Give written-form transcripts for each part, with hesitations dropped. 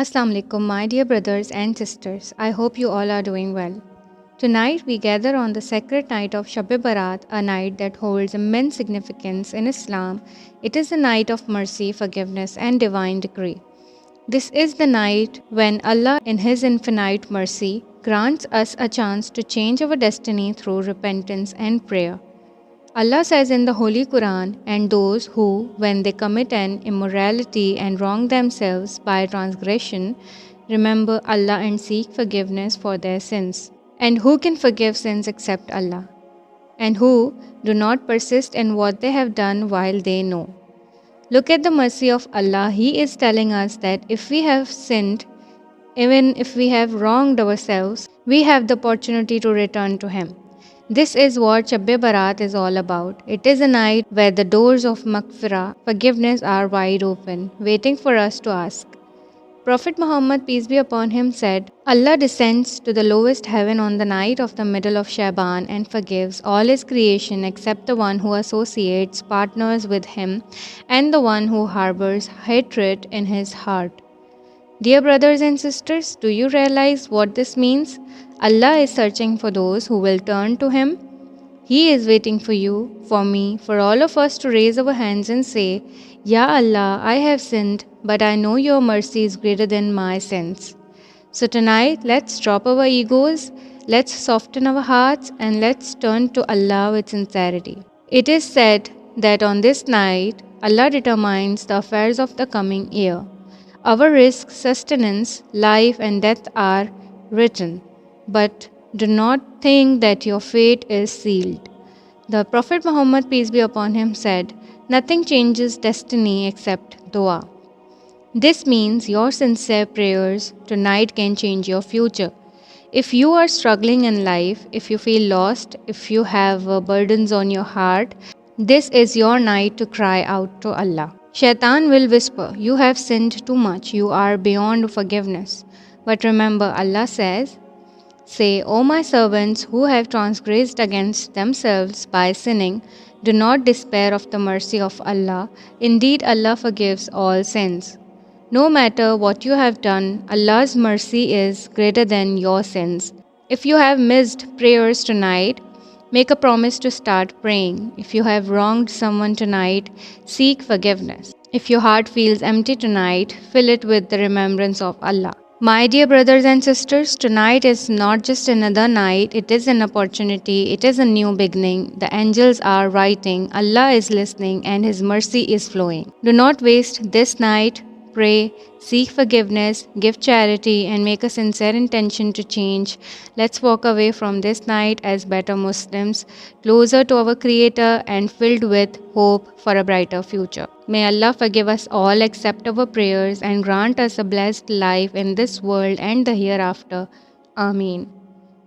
Assalamu alaikum, my dear brothers and sisters. I hope you all are doing well. Tonight we gather on the sacred night of Shab-e-Barat, a night that holds immense significance in Islam. It is a night of mercy, forgiveness, and divine decree. This is the night when Allah, in His infinite mercy, grants us a chance to change our destiny through repentance and prayer. Allah says in the Holy Qur'an, and those who, when they commit an immorality and wrong themselves by transgression, remember Allah and seek forgiveness for their sins. And who can forgive sins except Allah? And who do not persist in what they have done while they know. Look at the mercy of Allah. He is telling us that if we have sinned, even if we have wronged ourselves, we have the opportunity to return to Him. This is what Shab-e-Barat is all about. It is a night where the doors of maghfirah, forgiveness, are wide open, waiting for us to ask. Prophet Muhammad, peace be upon him, said, Allah descends to the lowest heaven on the night of the middle of Shaban and forgives all His creation except the one who associates partners with Him and the one who harbors hatred in his heart. Dear brothers and sisters, do you realize what this means? Allah is searching for those who will turn to Him. He is waiting for you, for me, for all of us to raise our hands and say, Ya Allah, I have sinned, but I know Your mercy is greater than my sins. So tonight, let's drop our egos, let's soften our hearts, and let's turn to Allah with sincerity. It is said that on this night, Allah determines the affairs of the coming year. Our risk, sustenance, life, and death are written, but do not think that your fate is sealed. The Prophet Muhammad, peace be upon him, said, Nothing changes destiny except dua. This means your sincere prayers tonight can change your future. If you are struggling in life, if you feel lost, if you have burdens on your heart, this is your night to cry out to Allah. Shaitan will whisper, You have sinned too much, you are beyond forgiveness. But remember, Allah says, Say, O my servants who have transgressed against themselves by sinning, do not despair of the mercy of Allah. Indeed, Allah forgives all sins. No matter what you have done, Allah's mercy is greater than your sins. If you have missed prayers tonight, make a promise to start praying. If you have wronged someone tonight, seek forgiveness. If your heart feels empty tonight, fill it with the remembrance of Allah. My dear brothers and sisters, tonight is not just another night, it is an opportunity, it is a new beginning. The angels are writing, Allah is listening, and His mercy is flowing. Do not waste this night. Pray, seek forgiveness, give charity, and make a sincere intention to change. Let's walk away from this night as better Muslims, closer to our Creator and filled with hope for a brighter future. May Allah forgive us all, accept our prayers, and grant us a blessed life in this world and the hereafter. Ameen.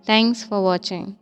Thanks for watching.